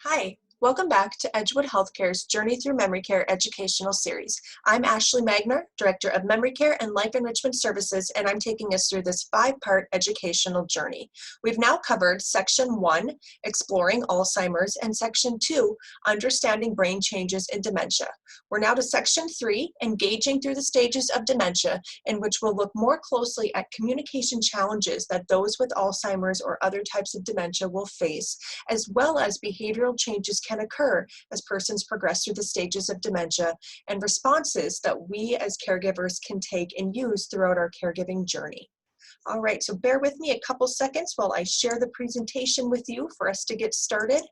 Hi, welcome back to Edgewood Healthcare's Journey Through Memory Care educational series. I'm Ashley Magner, Director of Memory Care and Life Enrichment Services, and I'm taking us through this 5-part educational journey. We've now covered Section 1, Exploring Alzheimer's, and Section 2, Understanding Brain Changes in Dementia. We're now to Section 3, Engaging Through the Stages of Dementia, in which we'll look more closely at communication challenges that those with Alzheimer's or other types of dementia will face, as well as behavioral changes can occur as persons progress through the stages of dementia and responses that we as caregivers can take and use throughout our caregiving journey. All right, so bear with me a couple seconds while I share the presentation with you for us to get started.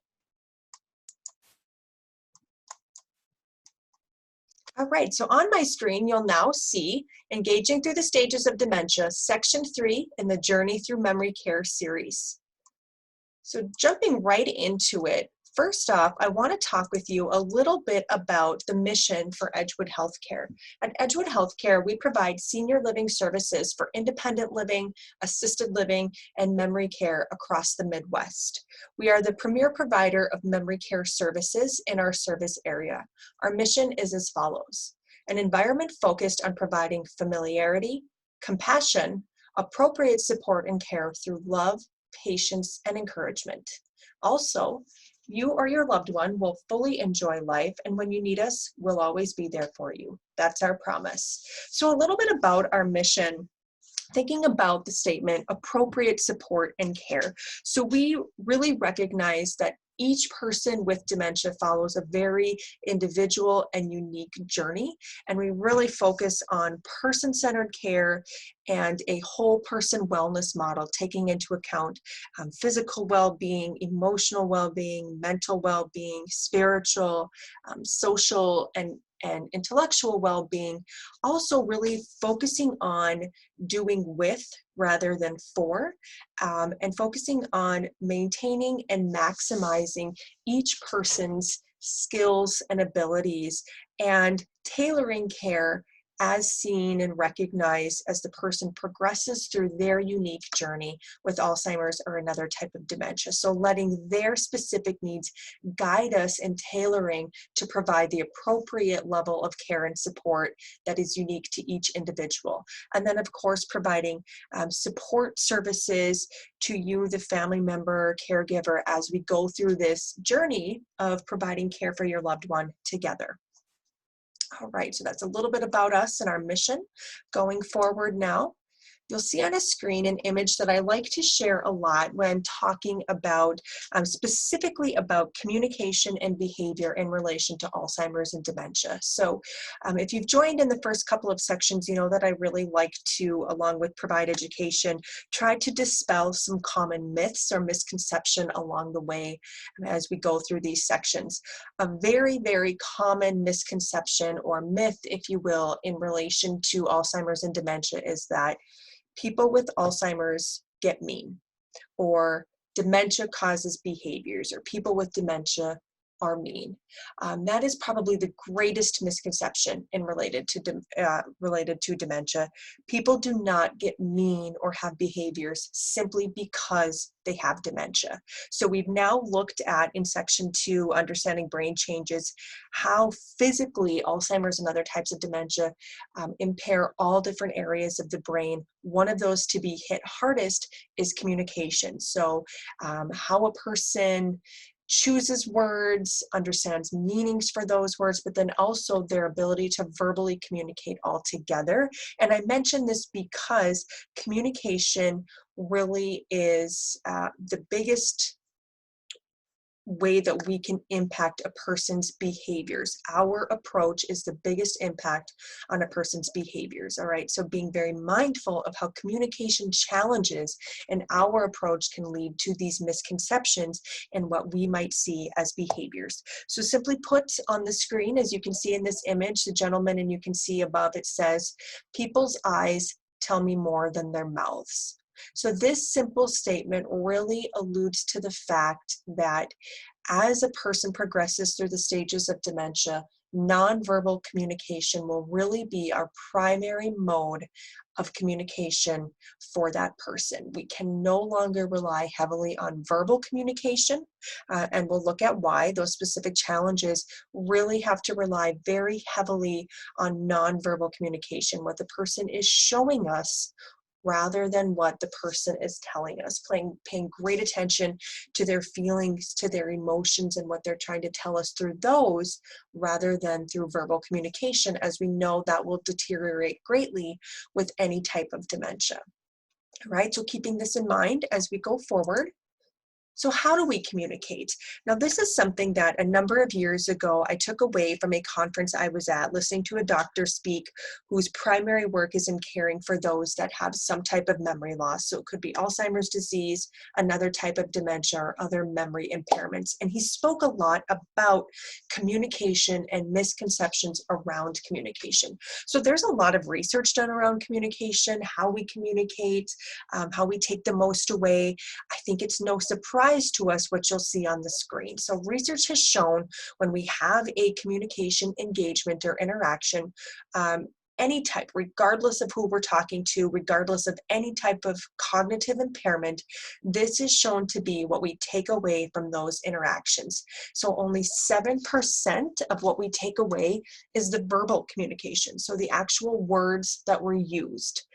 All right, so on my screen, you'll now see Engaging Through the Stages of Dementia, Section 3 in the Journey Through Memory Care series. So jumping right into it, first off, I want to talk with you a little bit about the mission for Edgewood Healthcare. At Edgewood Healthcare, we provide senior living services for independent living, assisted living, and memory care across the Midwest. We are the premier provider of memory care services in our service area. Our mission is as follows: an environment focused on providing familiarity, compassion, appropriate support and care through love, patience, and encouragement. Also, you or your loved one will fully enjoy life, and when you need us, we'll always be there for you. That's our promise. So a little bit about our mission, thinking about the statement, appropriate support and care. So we really recognize that each person with dementia follows a very individual and unique journey, and we really focus on person-centered care and a whole person wellness model, taking into account physical well-being, emotional well-being, mental well-being, spiritual, social, and intellectual well-being. Also really focusing on doing with rather than for, and focusing on maintaining and maximizing each person's skills and abilities and tailoring care as seen and recognized as the person progresses through their unique journey with Alzheimer's or another type of dementia. So letting their specific needs guide us in tailoring to provide the appropriate level of care and support that is unique to each individual. And then of course, providing support services to you, the family member, caregiver, as we go through this journey of providing care for your loved one together. All right, so that's a little bit about us and our mission. Going forward now, you'll see on a screen an image that I like to share a lot when talking about, specifically about communication and behavior in relation to Alzheimer's and dementia. So if you've joined in the first couple of sections, you know that I really like to, along with provide education, try to dispel some common myths or misconception along the way as we go through these sections. A very, very common misconception or myth, if you will, in relation to Alzheimer's and dementia is that people with Alzheimer's get mean, or dementia causes behaviors, or people with dementia are mean. That is probably the greatest misconception in related to dementia. People do not get mean or have behaviors simply because they have dementia. So we've now looked at, in Section 2, Understanding Brain Changes, how physically Alzheimer's and other types of dementia impair all different areas of the brain. One of those to be hit hardest is communication. So how a person chooses words, understands meanings for those words, but then also their ability to verbally communicate all together. And I mention this because communication really is the biggest way that we can impact a person's behaviors. Our approach is the biggest impact on a person's behaviors, all right? So being very mindful of how communication challenges and our approach can lead to these misconceptions and what we might see as behaviors. So simply put, on the screen, as you can see in this image, the gentleman, and you can see above, it says, "People's eyes tell me more than their mouths." So this simple statement really alludes to the fact that as a person progresses through the stages of dementia, nonverbal communication will really be our primary mode of communication for that person. We can no longer rely heavily on verbal communication, and we'll look at why those specific challenges really have to rely very heavily on nonverbal communication, what the person is showing us rather than what the person is telling us, paying great attention to their feelings, to their emotions, and what they're trying to tell us through those, rather than through verbal communication, as we know that will deteriorate greatly with any type of dementia. All right, so keeping this in mind as we go forward. So how do we communicate? Now, this is something that a number of years ago I took away from a conference I was at, listening to a doctor speak whose primary work is in caring for those that have some type of memory loss. So it could be Alzheimer's disease, another type of dementia, or other memory impairments. And he spoke a lot about communication and misconceptions around communication. So there's a lot of research done around communication, how we communicate, how we take the most away. I think it's no surprise to us what you'll see on the screen. So research has shown when we have a communication engagement or interaction, any type, regardless of who we're talking to, regardless of any type of cognitive impairment, this is shown to be what we take away from those interactions. So only 7% of what we take away is the verbal communication, so the actual words that were used.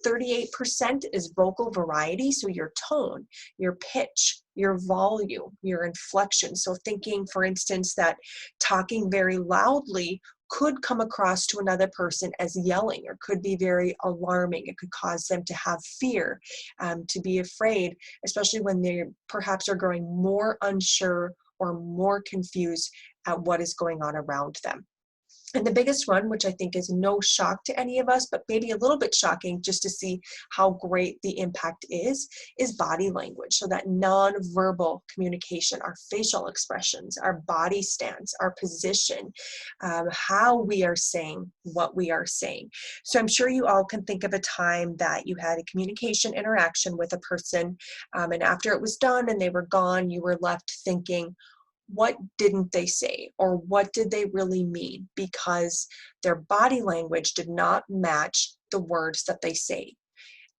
38% is vocal variety, so your tone, your pitch, your volume, your inflection. So thinking, for instance, that talking very loudly could come across to another person as yelling, or could be very alarming. It could cause them to have fear, to be afraid, especially when they perhaps are growing more unsure or more confused at what is going on around them. And the biggest one, which I think is no shock to any of us, but maybe a little bit shocking just to see how great the impact is body language. So that nonverbal communication, our facial expressions, our body stance, our position, how we are saying what we are saying. So I'm sure you all can think of a time that you had a communication interaction with a person, and after it was done and they were gone, you were left thinking, what didn't they say, or what did they really mean? Because their body language did not match the words that they say.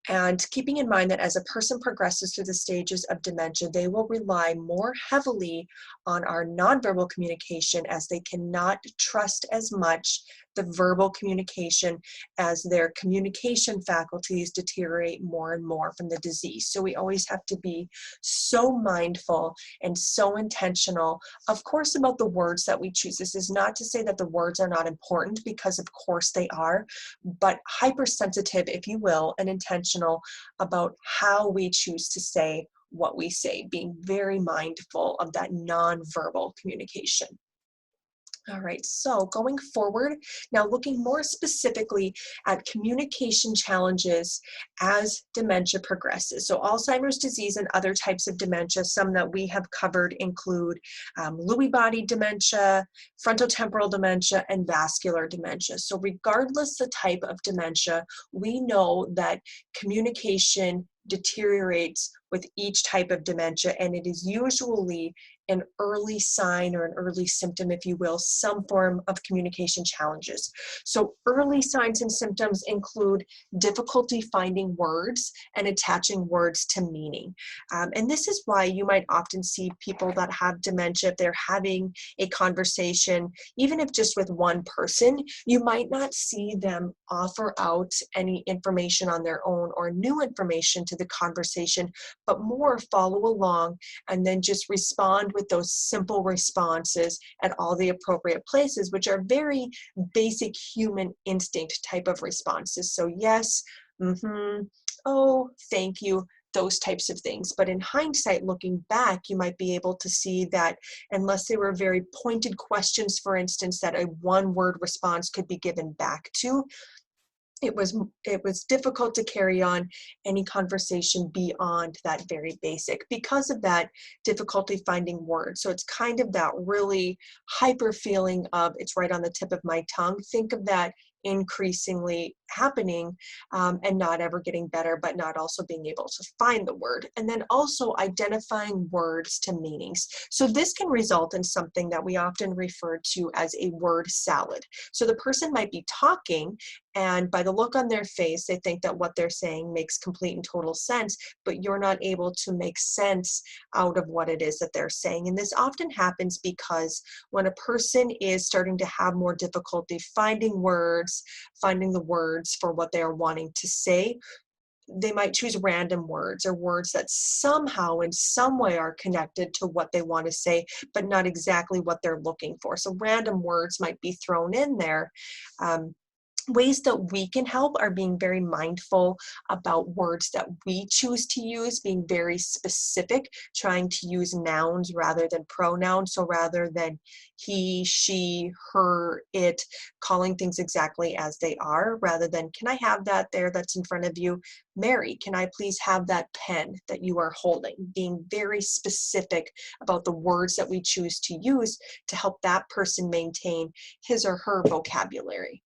And keeping in mind that as a person progresses through the stages of dementia, they will rely more heavily on our nonverbal communication, as they cannot trust as much the verbal communication as their communication faculties deteriorate more and more from the disease. So we always have to be so mindful and so intentional, of course, about the words that we choose. This is not to say that the words are not important, because of course they are, but hypersensitive, if you will, and intentional about how we choose to say what we say, being very mindful of that nonverbal communication. All right, so going forward, now looking more specifically at communication challenges as dementia progresses. So Alzheimer's disease and other types of dementia, some that we have covered include Lewy body dementia, frontotemporal dementia, and vascular dementia. So regardless the type of dementia, we know that communication deteriorates with each type of dementia, and it is usually an early sign or an early symptom, if you will, some form of communication challenges. So early signs and symptoms include difficulty finding words and attaching words to meaning. And this is why you might often see people that have dementia, if they're having a conversation, even if just with one person, you might not see them offer out any information on their own or new information to the conversation, but more follow along and then just respond with those simple responses at all the appropriate places, which are very basic human instinct type of responses. So yes, oh, thank you, those types of things. But in hindsight, looking back, you might be able to see that unless they were very pointed questions, for instance, that a one-word response could be given back to, it was difficult to carry on any conversation beyond that very basic because of that difficulty finding words. So it's kind of that really hyper feeling of it's right on the tip of my tongue. Think of that increasingly happening and not ever getting better, but not also being able to find the word. And then also identifying words to meanings. So this can result in something that we often refer to as a word salad. So the person might be talking And by the look on their face, they think that what they're saying makes complete and total sense, but you're not able to make sense out of what it is that they're saying. And this often happens because when a person is starting to have more difficulty finding the words for what they are wanting to say, they might choose random words or words that somehow in some way are connected to what they want to say, but not exactly what they're looking for. So random words might be thrown in there. Ways that we can help are being very mindful about words that we choose to use, being very specific, trying to use nouns rather than pronouns. So rather than he, she, her, it, calling things exactly as they are, rather than, can I have that there that's in front of you? Mary, can I please have that pen that you are holding? Being very specific about the words that we choose to use to help that person maintain his or her vocabulary.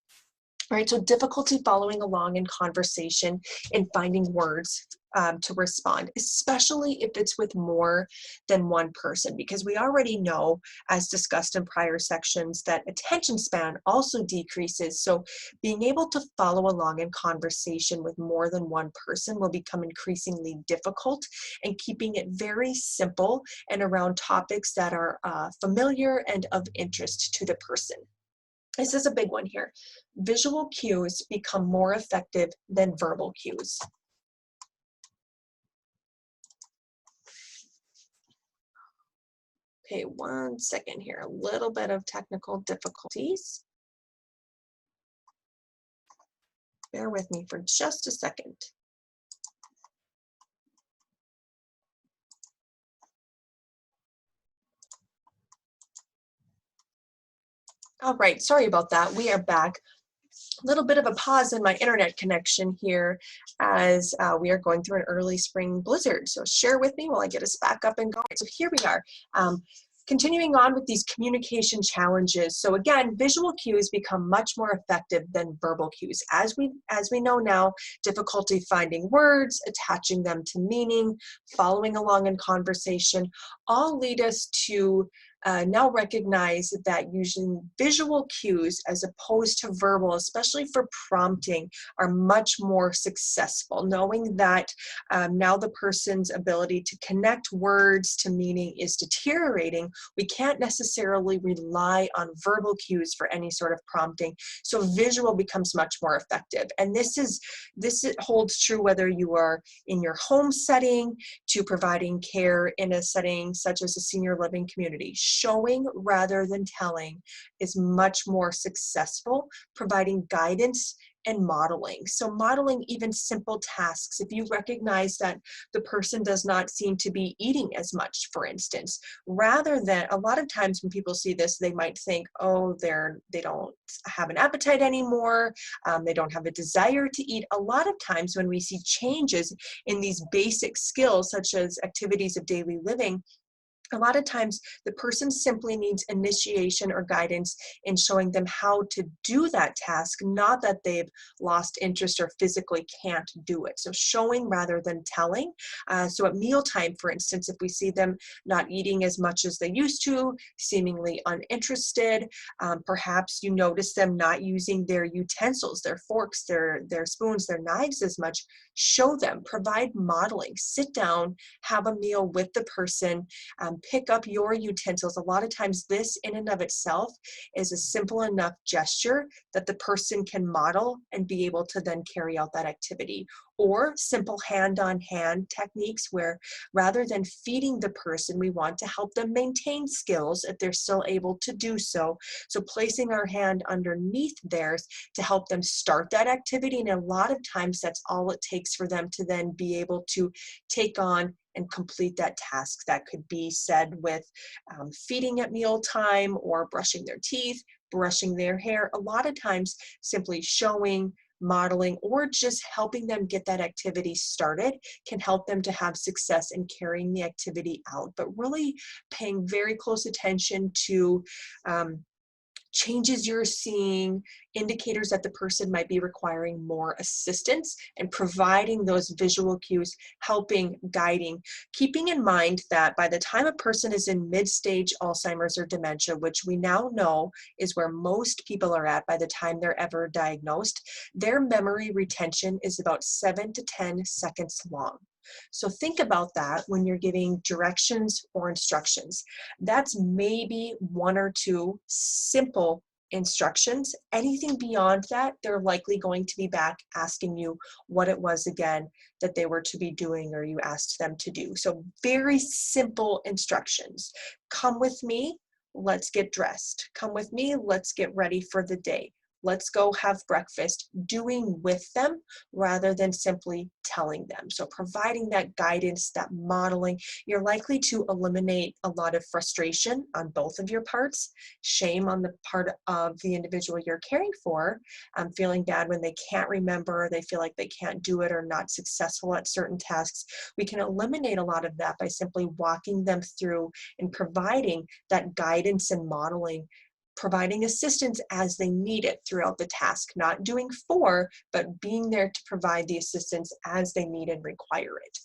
Right, so difficulty following along in conversation and finding words to respond, especially if it's with more than one person, because we already know, as discussed in prior sections, that attention span also decreases. So being able to follow along in conversation with more than one person will become increasingly difficult, and keeping it very simple and around topics that are familiar and of interest to the person. This is a big one here. Visual cues become more effective than verbal cues. Okay, 1 second here. A little bit of technical difficulties. Bear with me for just a second. All right, sorry about that. We are back. A little bit of a pause in my internet connection here as we are going through an early spring blizzard. So share with me while I get us back up and going. So here we are. Continuing on with these communication challenges. So again, visual cues become much more effective than verbal cues. As we know now, difficulty finding words, attaching them to meaning, following along in conversation, all lead us to now recognize that using visual cues as opposed to verbal, especially for prompting, are much more successful. Knowing that now the person's ability to connect words to meaning is deteriorating, we can't necessarily rely on verbal cues for any sort of prompting. So visual becomes much more effective. And this holds true whether you are in your home setting to providing care in a setting such as a senior living community. Showing rather than telling is much more successful, providing guidance and modeling. So modeling even simple tasks. If you recognize that the person does not seem to be eating as much, for instance, rather than, a lot of times when people see this, they might think, oh, they don't have an appetite anymore, they don't have a desire to eat. A lot of times when we see changes in these basic skills, such as activities of daily living, a lot of times the person simply needs initiation or guidance in showing them how to do that task, not that they've lost interest or physically can't do it. So showing rather than telling. So at mealtime, for instance, if we see them not eating as much as they used to, seemingly uninterested, perhaps you notice them not using their utensils, their forks, their spoons, their knives as much, show them, provide modeling, sit down, have a meal with the person, pick up your utensils. A lot of times this in and of itself is a simple enough gesture that the person can model and be able to then carry out that activity. Or simple hand-on-hand techniques where rather than feeding the person, we want to help them maintain skills if they're still able to do so. So placing our hand underneath theirs to help them start that activity. And a lot of times that's all it takes for them to then be able to take on and complete that task. That could be said with feeding at mealtime or brushing their teeth, brushing their hair. A lot of times simply showing, modeling, or just helping them get that activity started can help them to have success in carrying the activity out. But really paying very close attention to changes you're seeing, indicators that the person might be requiring more assistance, and providing those visual cues, helping, guiding, keeping in mind that by the time a person is in mid-stage Alzheimer's or dementia, which we now know is where most people are at by the time they're ever diagnosed, their memory retention is about 7 to 10 seconds long. So think about that when you're giving directions or instructions. That's maybe one or two simple instructions. Anything beyond that, they're likely going to be back asking you what it was again that they were to be doing or you asked them to do. So very simple instructions. Come with me, let's get dressed. Come with me, let's get ready for the day. Let's go have breakfast, doing with them rather than simply telling them. So providing that guidance, that modeling, you're likely to eliminate a lot of frustration on both of your parts, shame on the part of the individual you're caring for, feeling bad when they can't remember, they feel like they can't do it or not successful at certain tasks. We can eliminate a lot of that by simply walking them through and providing that guidance and modeling, providing assistance as they need it throughout the task, not doing for, but being there to provide the assistance as they need and require it.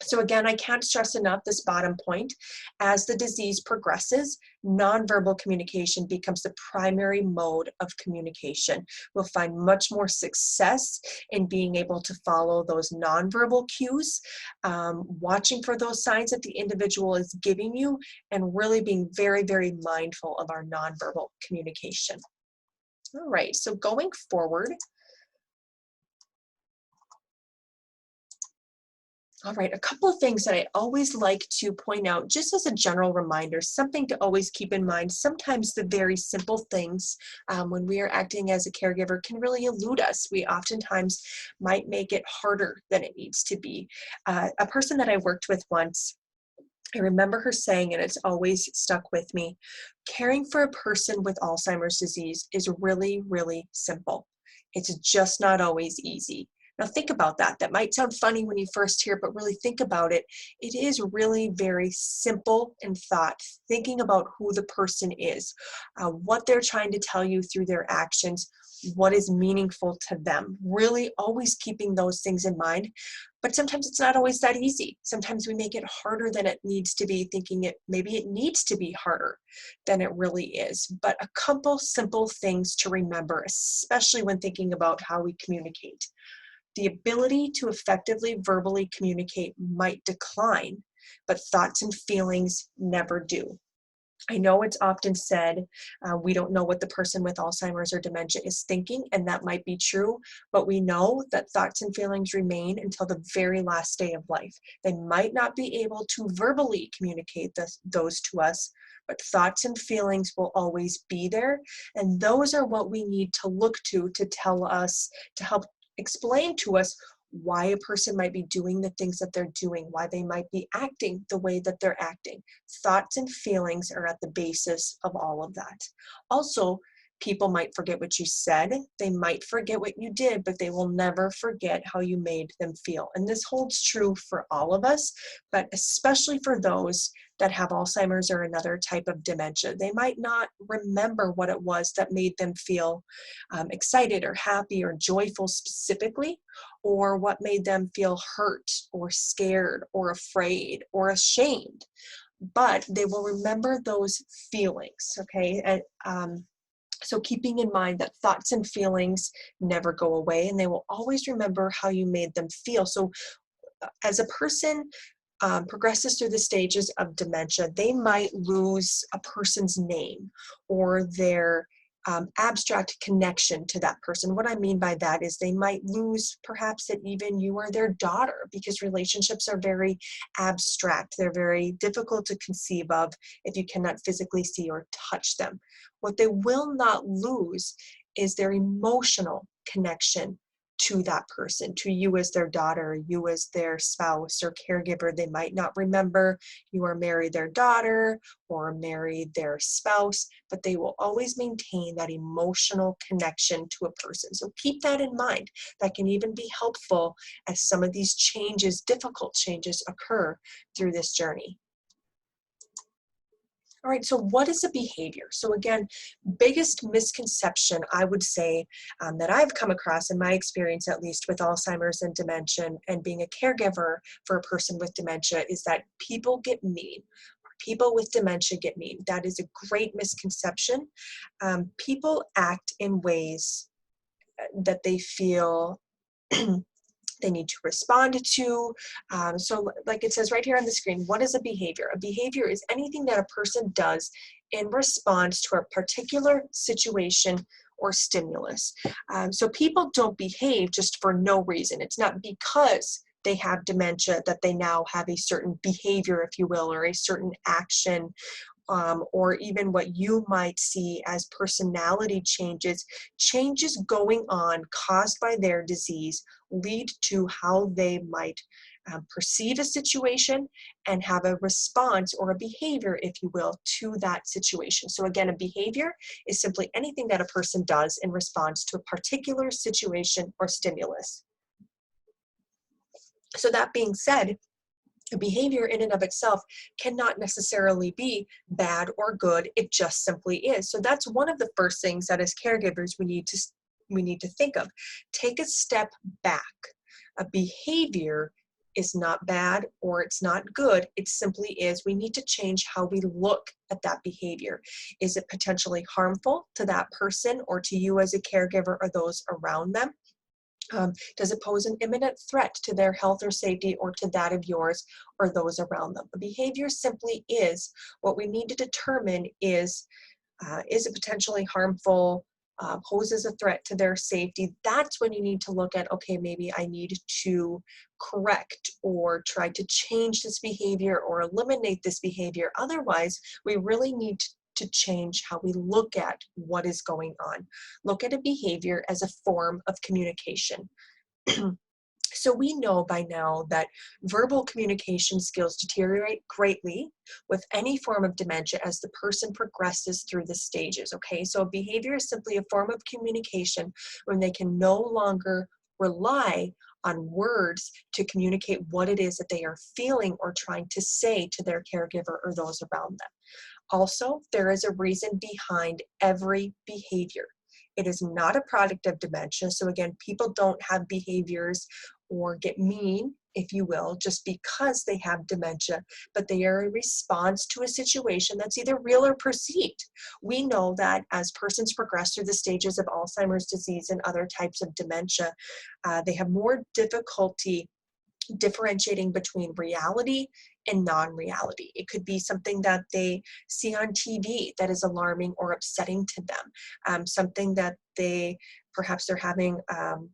So again, I can't stress enough this bottom point. As the disease progresses, nonverbal communication becomes the primary mode of communication. We'll find much more success in being able to follow those nonverbal cues, watching for those signs that the individual is giving you, and really being very, very mindful of our nonverbal communication. All right, so going forward, all right, a couple of things that I always like to point out, just as a general reminder, something to always keep in mind. Sometimes the very simple things when we are acting as a caregiver can really elude us. We oftentimes might make it harder than it needs to be. A person that I worked with once, I remember her saying, and it's always stuck with me, caring for a person with Alzheimer's disease is really, really simple. It's just not always easy. Now think about that. That might sound funny when you first hear it, but really think about it. It is really very simple in thought, thinking about who the person is, what they're trying to tell you through their actions, what is meaningful to them, really always keeping those things in mind. But sometimes it's not always that easy. Sometimes we make it harder than it needs to be, thinking maybe it needs to be harder than it really is. But a couple simple things to remember, especially when thinking about how we communicate. The ability to effectively verbally communicate might decline, but thoughts and feelings never do. I know it's often said we don't know what the person with Alzheimer's or dementia is thinking, and that might be true, but we know that thoughts and feelings remain until the very last day of life. They might not be able to verbally communicate those to us, but thoughts and feelings will always be there, and those are what we need to look to tell us, to help explain to us why a person might be doing the things that they're doing, why they might be acting the way that they're acting. Thoughts and feelings are at the basis of all of that. Also, people might forget what you said, they might forget what you did, but they will never forget how you made them feel. And this holds true for all of us, but especially for those that have Alzheimer's or another type of dementia. They might not remember what it was that made them feel excited or happy or joyful specifically, or what made them feel hurt or scared or afraid or ashamed. But they will remember those feelings, okay? And so keeping in mind that thoughts and feelings never go away, and they will always remember how you made them feel. So as a person progresses through the stages of dementia, they might lose a person's name or their abstract connection to that person. What I mean by that is they might lose perhaps that even you are their daughter, because relationships are very abstract. They're very difficult to conceive of if you cannot physically see or touch them. What they will not lose is their emotional connection to that person, to you as their daughter, you as their spouse or caregiver. They might not remember you are married their daughter or married their spouse, but they will always maintain that emotional connection to a person. So keep that in mind. That can even be helpful as some of these changes, difficult changes, occur through this journey. All right, so what is a behavior? So again, biggest misconception I would say that I've come across in my experience, at least with Alzheimer's and dementia and being a caregiver for a person with dementia, is that people get mean. People with dementia get mean. That is a great misconception. People act in ways that they feel they need to respond to. So like it says right here on the screen, what is a behavior? A behavior is anything that a person does in response to a particular situation or stimulus. So people don't behave just for no reason. It's not because they have dementia that they now have a certain behavior, if you will, or a certain action, or even what you might see as personality changes. Changes going on caused by their disease lead to how they might perceive a situation and have a response or a behavior, if you will, to that situation. So again, a behavior is simply anything that a person does in response to a particular situation or stimulus. So that being said, a behavior in and of itself cannot necessarily be bad or good. It just simply is. So that's one of the first things that as caregivers we need to think of. Take a step back. A behavior is not bad or it's not good. It simply is. We need to change how we look at that behavior. Is it potentially harmful to that person or to you as a caregiver or those around them? Does it pose an imminent threat to their health or safety or to that of yours or those around them? A behavior simply is. What we need to determine is it potentially harmful, poses a threat to their safety? That's when you need to look at, okay, maybe I need to correct or try to change this behavior or eliminate this behavior. Otherwise, we really need to change how we look at what is going on. Look at a behavior as a form of communication. So we know by now that verbal communication skills deteriorate greatly with any form of dementia as the person progresses through the stages, okay? So behavior is simply a form of communication when they can no longer rely on words to communicate what it is that they are feeling or trying to say to their caregiver or those around them. Also, there is a reason behind every behavior. It is not a product of dementia. So again, people don't have behaviors or get mean, if you will, just because they have dementia, but they are a response to a situation that's either real or perceived. We know that as persons progress through the stages of Alzheimer's disease and other types of dementia, they have more difficulty differentiating between reality and non-reality. It could be something that they see on TV that is alarming or upsetting to them, something that perhaps they're having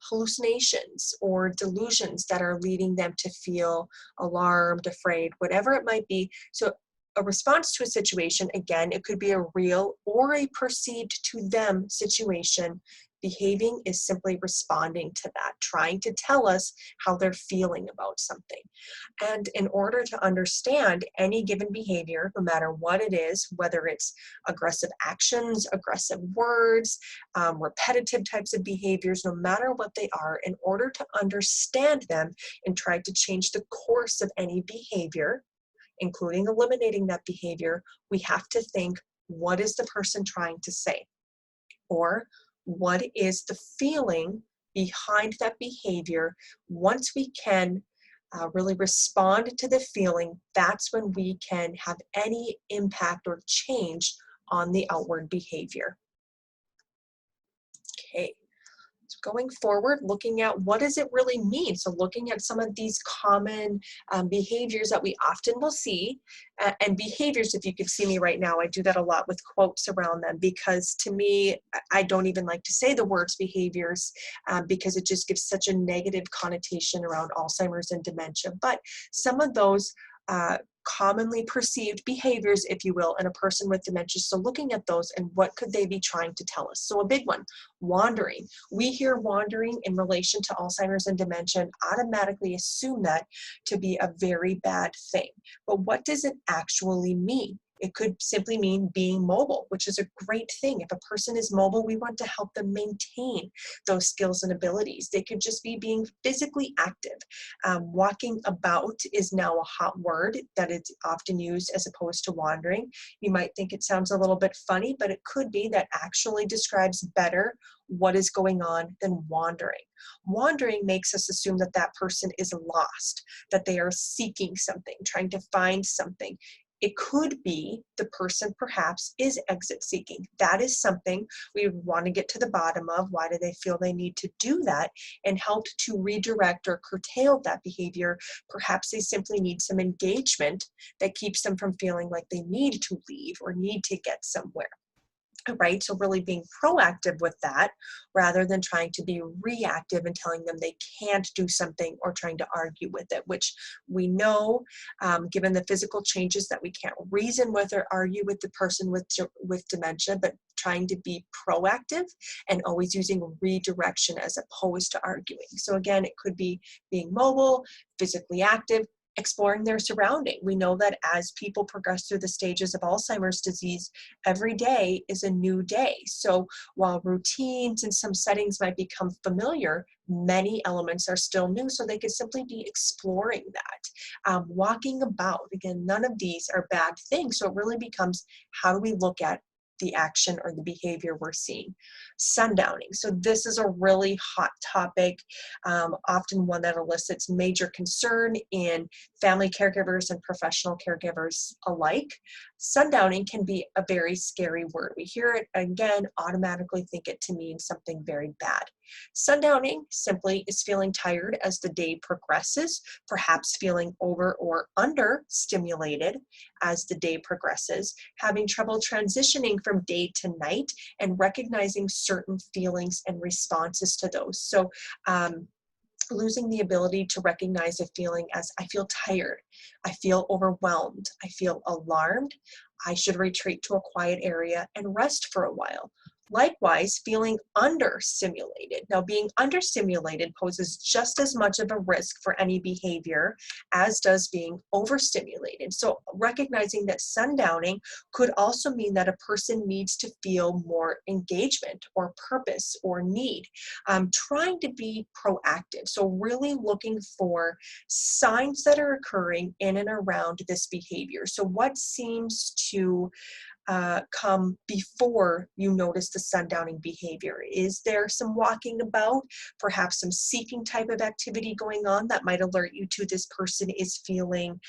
hallucinations or delusions that are leading them to feel alarmed, afraid, whatever it might be. So a response to a situation, again, it could be a real or a perceived to them situation. Behaving is simply responding to that, trying to tell us how they're feeling about something. And in order to understand any given behavior, no matter what it is, whether it's aggressive actions, aggressive words, repetitive types of behaviors, no matter what they are, in order to understand them and try to change the course of any behavior, including eliminating that behavior, we have to think, what is the person trying to say? Or what is the feeling behind that behavior? Once we can really respond to the feeling, that's when we can have any impact or change on the outward behavior. Okay. So going forward, looking at what does it really mean? So looking at some of these common behaviors that we often will see, and behaviors, if you could see me right now, I do that a lot with quotes around them because to me, I don't even like to say the words behaviors because it just gives such a negative connotation around Alzheimer's and dementia. But some of those commonly perceived behaviors, if you will, in a person with dementia. So looking at those and what could they be trying to tell us? So a big one, wandering. We hear wandering in relation to Alzheimer's and dementia and automatically assume that to be a very bad thing. But what does it actually mean? It could simply mean being mobile, which is a great thing. If a person is mobile, we want to help them maintain those skills and abilities. They could just be being physically active. Walking about is now a hot word that is often used as opposed to wandering. You might think it sounds a little bit funny, but it could be that actually describes better what is going on than wandering. Wandering makes us assume that that person is lost, that they are seeking something, trying to find something. It could be the person perhaps is exit seeking. That is something we want to get to the bottom of. Why do they feel they need to do that, and help to redirect or curtail that behavior? Perhaps they simply need some engagement that keeps them from feeling like they need to leave or need to get somewhere. Right? So really being proactive with that rather than trying to be reactive and telling them they can't do something or trying to argue with it, which we know, given the physical changes, that we can't reason with or argue with the person with dementia, but trying to be proactive and always using redirection as opposed to arguing. So again, it could be being mobile, physically active, exploring their surrounding. We know that as people progress through the stages of Alzheimer's disease, every day is a new day. So while routines in some settings might become familiar, many elements are still new. So they could simply be exploring that. Walking about, again, none of these are bad things. So it really becomes, how do we look at the action or the behavior we're seeing? Sundowning. So this is a really hot topic, often one that elicits major concern in family caregivers and professional caregivers alike. Sundowning can be a very scary word. We hear it again, automatically think it to mean something very bad. Sundowning simply is feeling tired as the day progresses, perhaps feeling over or under stimulated as the day progresses, having trouble transitioning from day to night, and recognizing certain feelings and responses to those. So losing the ability to recognize a feeling as, I feel tired, I feel overwhelmed, I feel alarmed, I should retreat to a quiet area and rest for a while. Likewise, feeling understimulated. Now, being understimulated poses just as much of a risk for any behavior as does being overstimulated. So recognizing that sundowning could also mean that a person needs to feel more engagement or purpose or need. Trying to be proactive. So really looking for signs that are occurring in and around this behavior. So what seems to come before you notice the sundowning behavior? Is there some walking about, perhaps some seeking type of activity going on that might alert you to this person is feeling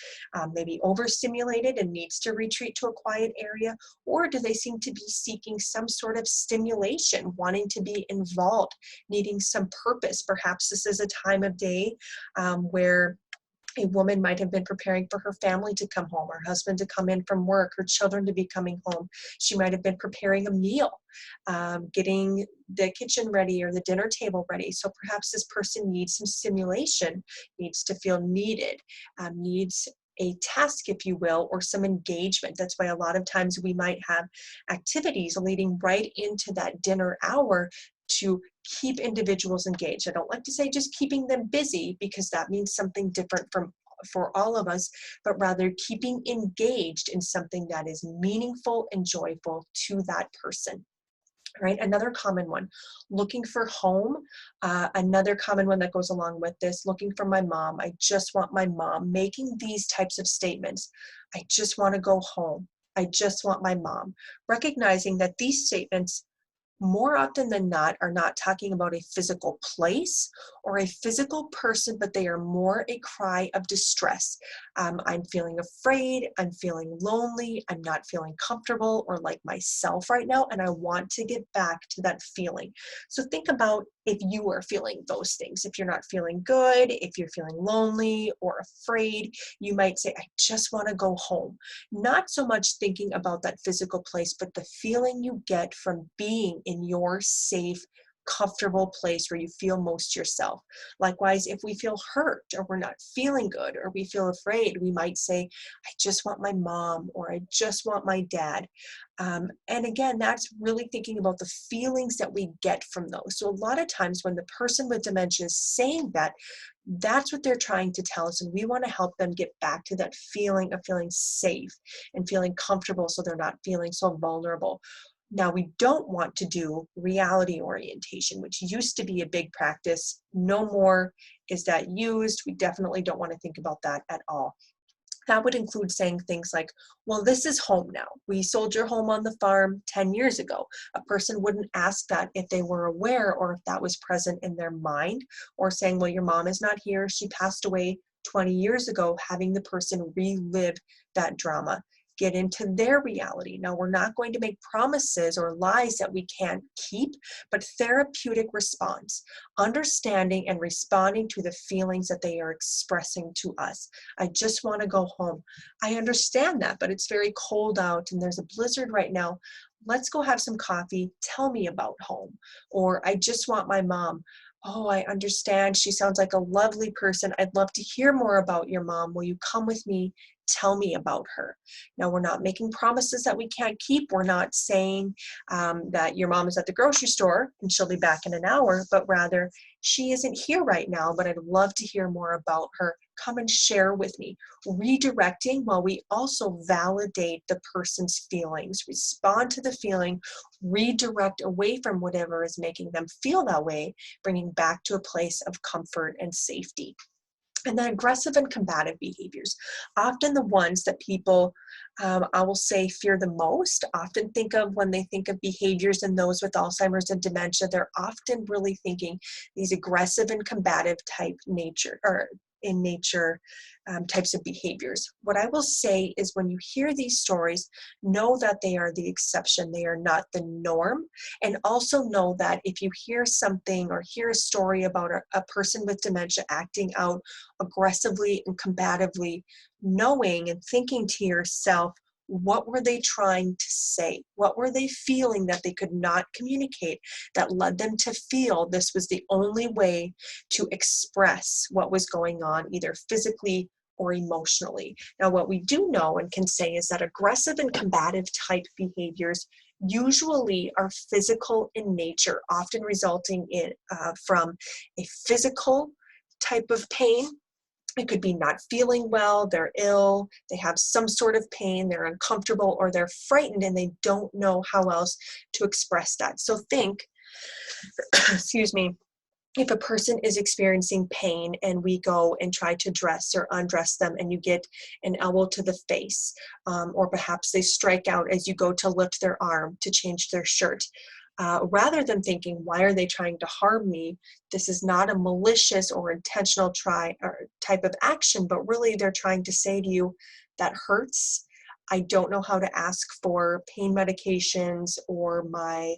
maybe overstimulated and needs to retreat to a quiet area? Or do they seem to be seeking some sort of stimulation, wanting to be involved, needing some purpose? Perhaps this is a time of day where a woman might have been preparing for her family to come home, her husband to come in from work, her children to be coming home. She might have been preparing a meal, getting the kitchen ready or the dinner table ready. So perhaps this person needs some stimulation, needs to feel needed, needs a task, if you will, or some engagement. That's why a lot of times we might have activities leading right into that dinner hour to keep individuals engaged. I don't like to say just keeping them busy, because that means something different for all of us, but rather keeping engaged in something that is meaningful and joyful to that person. Right, another common one, looking for home. Another common one that goes along with this, looking for my mom. I just want my mom. Making these types of statements. I just want to go home. I just want my mom. Recognizing that these statements, more often than not, are not talking about a physical place or a physical person, but they are more a cry of distress. I'm feeling afraid, I'm feeling lonely, I'm not feeling comfortable or like myself right now, and I want to get back to that feeling. So think about if you are feeling those things. If you're not feeling good, if you're feeling lonely or afraid, you might say, I just want to go home. Not so much thinking about that physical place, but the feeling you get from being in your safe, comfortable place where you feel most yourself. Likewise, if we feel hurt or we're not feeling good or we feel afraid, we might say, I just want my mom, or I just want my dad. And again, that's really thinking about the feelings that we get from those. So a lot of times when the person with dementia is saying that, that's what they're trying to tell us, and we want to help them get back to that feeling of feeling safe and feeling comfortable so they're not feeling so vulnerable. Now, we don't want to do reality orientation, which used to be a big practice. No more is that used. We definitely don't want to think about that at all. That would include saying things like, well, this is home now. We sold your home on the farm 10 years ago. A person wouldn't ask that if they were aware or if that was present in their mind, or saying, well, your mom is not here. She passed away 20 years ago, having the person relive that drama, get into their reality. Now, we're not going to make promises or lies that we can't keep, but therapeutic response, understanding and responding to the feelings that they are expressing to us. I just want to go home. I understand that, but it's very cold out and there's a blizzard right now. Let's go have some coffee. Tell me about home. Or I just want my mom. Oh, I understand. She sounds like a lovely person. I'd love to hear more about your mom. Will you come with me? Tell me about her. Now, we're not making promises that we can't keep. We're not saying that your mom is at the grocery store and she'll be back in an hour, but rather, she isn't here right now, but I'd love to hear more about her. Come and share with me. Redirecting while we also validate the person's feelings, respond to the feeling, redirect away from whatever is making them feel that way, bringing back to a place of comfort and safety. And then aggressive and combative behaviors, often the ones that people, I will say, fear the most, often think of when they think of behaviors in those with Alzheimer's and dementia, they're often really thinking these aggressive and combative type nature, or in nature types of behaviors. What I will say is when you hear these stories, know that they are the exception, they are not the norm, and also know that if you hear something or hear a story about a person with dementia acting out aggressively and combatively, knowing and thinking to yourself, what were they trying to say? What were they feeling that they could not communicate that led them to feel this was the only way to express what was going on, either physically or emotionally? Now, what we do know and can say is that aggressive and combative type behaviors usually are physical in nature, often resulting in from a physical type of pain. It could be not feeling well, they're ill, they have some sort of pain, they're uncomfortable, or they're frightened and they don't know how else to express that. So think, excuse me, if a person is experiencing pain and we go and try to dress or undress them and you get an elbow to the face, or perhaps they strike out as you go to lift their arm to change their shirt. Rather than thinking, why are they trying to harm me? This is not a malicious or intentional type of action, but really they're trying to say to you, that hurts. I don't know how to ask for pain medications, or my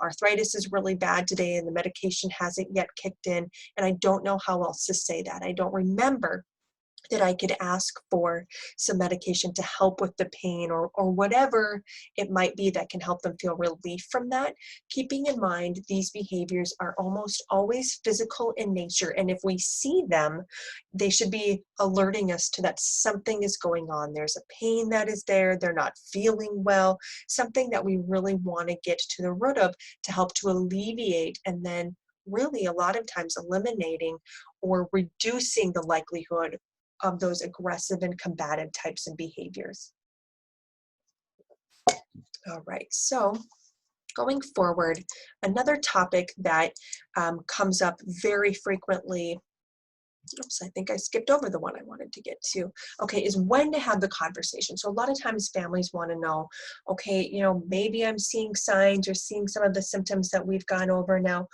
arthritis is really bad today and the medication hasn't yet kicked in, and I don't know how else to say that. I don't remember that I could ask for some medication to help with the pain, or whatever it might be that can help them feel relief from that. Keeping in mind, these behaviors are almost always physical in nature, and if we see them, they should be alerting us to that something is going on. There's a pain that is there, they're not feeling well, something that we really want to get to the root of to help to alleviate, and then really a lot of times eliminating or reducing the likelihood of those aggressive and combative types of behaviors. All right, so going forward, another topic that comes up very frequently, oops, I think I skipped over the one I wanted to get to. Okay, is when to have the conversation. So a lot of times families want to know, okay, maybe I'm seeing signs or seeing some of the symptoms that we've gone over now.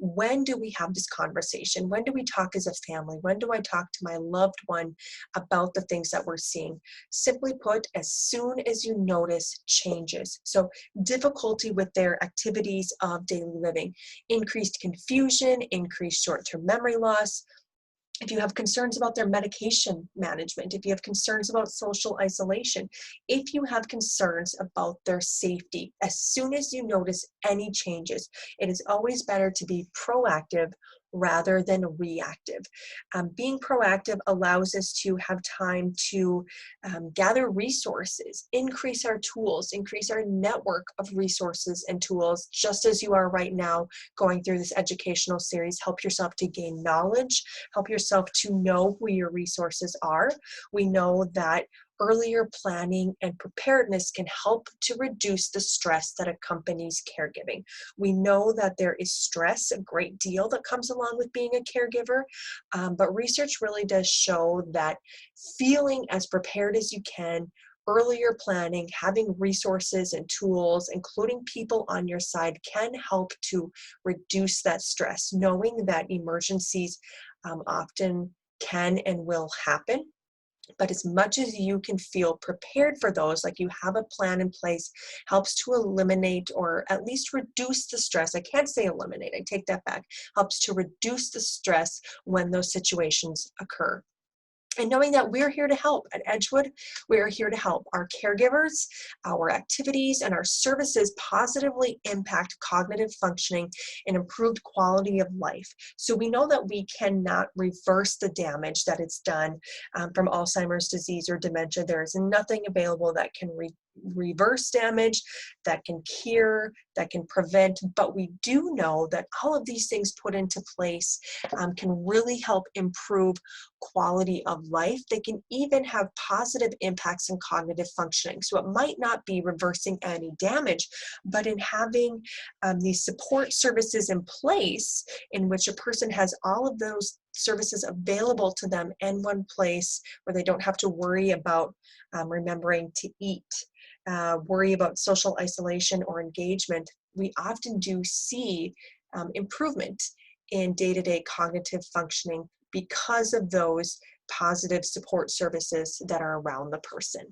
When do we have this conversation? When do we talk as a family? When do I talk to my loved one about the things that we're seeing? Simply put, as soon as you notice changes. So difficulty with their activities of daily living, increased confusion, increased short-term memory loss, if you have concerns about their medication management, if you have concerns about social isolation, if you have concerns about their safety, as soon as you notice any changes, it is always better to be proactive rather than reactive. Being proactive allows us to have time to gather resources, increase our tools, increase our network of resources and tools, just as you are right now going through this educational series. Help yourself to gain knowledge, help yourself to know who your resources are. We know that earlier planning and preparedness can help to reduce the stress that accompanies caregiving. We know that there is stress, a great deal that comes along with being a caregiver, but research really does show that feeling as prepared as you can, earlier planning, having resources and tools, including people on your side, can help to reduce that stress, knowing that emergencies often can and will happen. But as much as you can feel prepared for those, like you have a plan in place, helps to eliminate or at least reduce the stress. I can't say eliminate, I take that back. Helps to reduce the stress when those situations occur. And knowing that we're here to help at Edgewood, we are here to help. Our caregivers, our activities, and our services positively impact cognitive functioning and improved quality of life. So we know that we cannot reverse the damage that it's done from Alzheimer's disease or dementia. There is nothing available that can reverse damage, that can cure, that can prevent, but we do know that all of these things put into place can really help improve quality of life. They can even have positive impacts on cognitive functioning. So it might not be reversing any damage, but in having these support services in place in which a person has all of those services available to them in one place where they don't have to worry about remembering to eat, worry about social isolation or engagement, we often do see improvement in day-to-day cognitive functioning because of those positive support services that are around the person.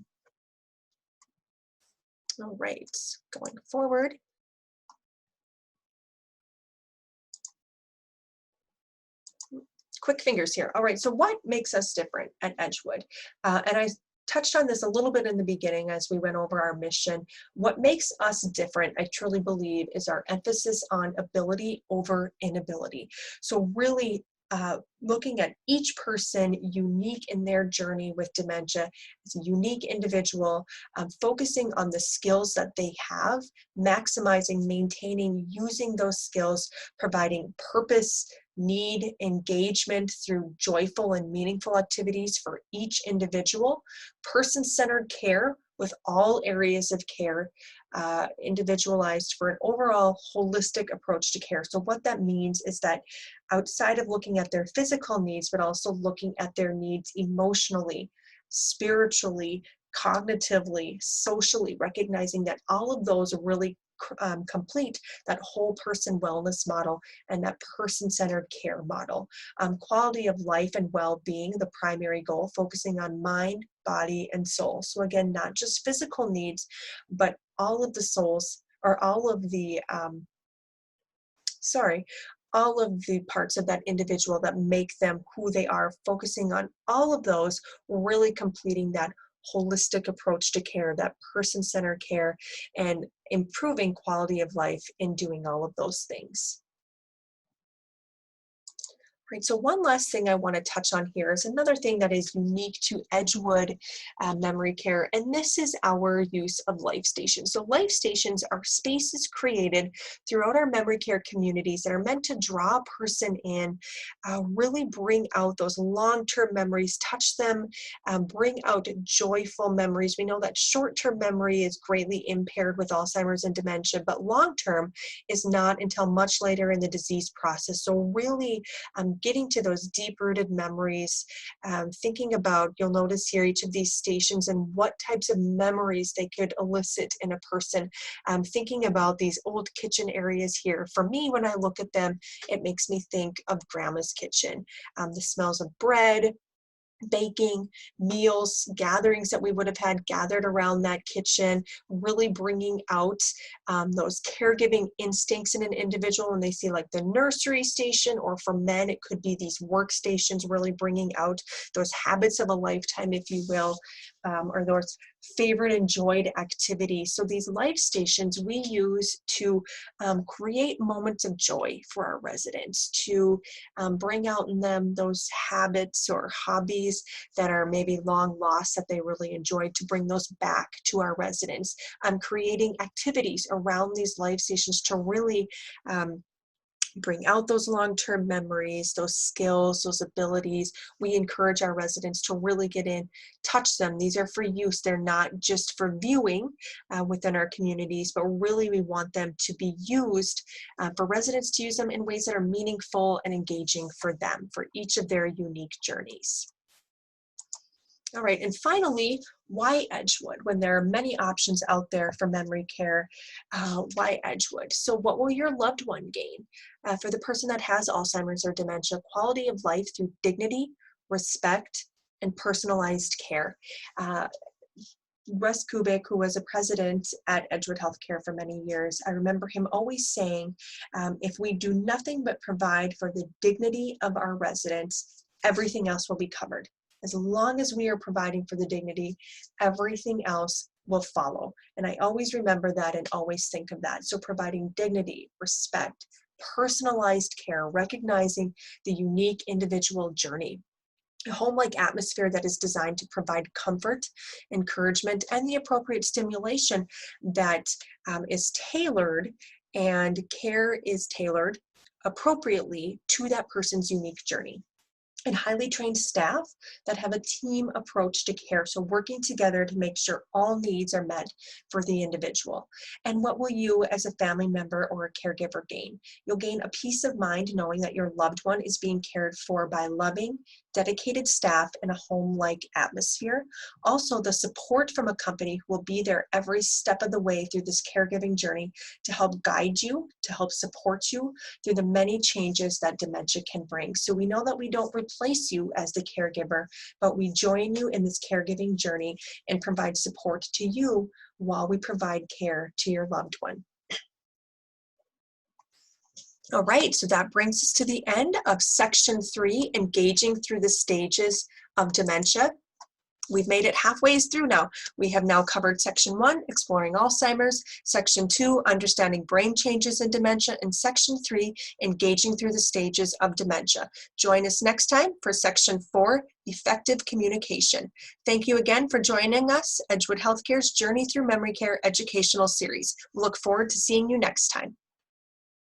All right, going forward. Quick fingers here. All right, so what makes us different at Edgewood? And I touched on this a little bit in the beginning as we went over our mission. What makes us different, I truly believe, is our emphasis on ability over inability. So really looking at each person unique in their journey with dementia as a unique individual, focusing on the skills that they have, maximizing, maintaining, using those skills, providing purpose, need, engagement through joyful and meaningful activities for each individual, person-centered care with all areas of care, individualized for an overall holistic approach to care. So what that means is that outside of looking at their physical needs, but also looking at their needs emotionally, spiritually, cognitively, socially, recognizing that all of those really complete that whole person wellness model and that person-centered care model. Quality of life and well-being, the primary goal, focusing on mind, body, and soul. So again, not just physical needs, but all of the souls, or all of the, all of the parts of that individual that make them who they are, focusing on all of those, really completing that holistic approach to care, that person-centered care, and improving quality of life in doing all of those things. Right, so one last thing I want to touch on here is another thing that is unique to Edgewood Memory Care, and this is our use of life stations. So life stations are spaces created throughout our memory care communities that are meant to draw a person in, really bring out those long-term memories, touch them, bring out joyful memories. We know that short-term memory is greatly impaired with Alzheimer's and dementia, but long-term is not until much later in the disease process. So really, getting to those deep-rooted memories, thinking about, you'll notice here each of these stations and what types of memories they could elicit in a person. Thinking about these old kitchen areas here. For me, when I look at them, it makes me think of Grandma's kitchen. The smells of bread, baking, meals, gatherings that we would have had gathered around that kitchen, really bringing out those caregiving instincts in an individual when they see like the nursery station, or for men, it could be these workstations, really bringing out those habits of a lifetime, if you will, or those favorite enjoyed activities. So these life stations we use to create moments of joy for our residents, to bring out in them those habits or hobbies that are maybe long lost that they really enjoyed, to bring those back to our residents. Creating activities around these life stations to really bring out those long-term memories, those skills, those abilities. We encourage our residents to really get in, touch them. These are for use. They're not just for viewing within our communities, but really we want them to be used for residents to use them in ways that are meaningful and engaging for them, for each of their unique journeys. All right, and finally, why Edgewood? When there are many options out there for memory care, why Edgewood? So what will your loved one gain? For the person that has Alzheimer's or dementia, quality of life through dignity, respect, and personalized care. Russ Kubik, who was a president at Edgewood Healthcare for many years, I remember him always saying, if we do nothing but provide for the dignity of our residents, everything else will be covered. As long as we are providing for the dignity, everything else will follow. And I always remember that and always think of that. So providing dignity, respect, personalized care, recognizing the unique individual journey. A home-like atmosphere that is designed to provide comfort, encouragement, and the appropriate stimulation that is tailored, and care is tailored appropriately to that person's unique journey. And highly trained staff that have a team approach to care, so working together to make sure all needs are met for the individual. And what will you as a family member or a caregiver gain? You'll gain a peace of mind knowing that your loved one is being cared for by loving, dedicated staff in a home-like atmosphere. Also, the support from a company who will be there every step of the way through this caregiving journey to help guide you, to help support you through the many changes that dementia can bring. So we know that we don't replace you as the caregiver, but we join you in this caregiving journey and provide support to you while we provide care to your loved one. All right, so that brings us to the end of section 3, engaging through the stages of dementia. We've made it halfway through now. We have now covered section 1, exploring Alzheimer's, section 2, understanding brain changes in dementia, and section 3, engaging through the stages of dementia. Join us next time for section 4, effective communication. Thank you again for joining us, Edgewood Healthcare's Journey Through Memory Care educational series. We look forward to seeing you next time.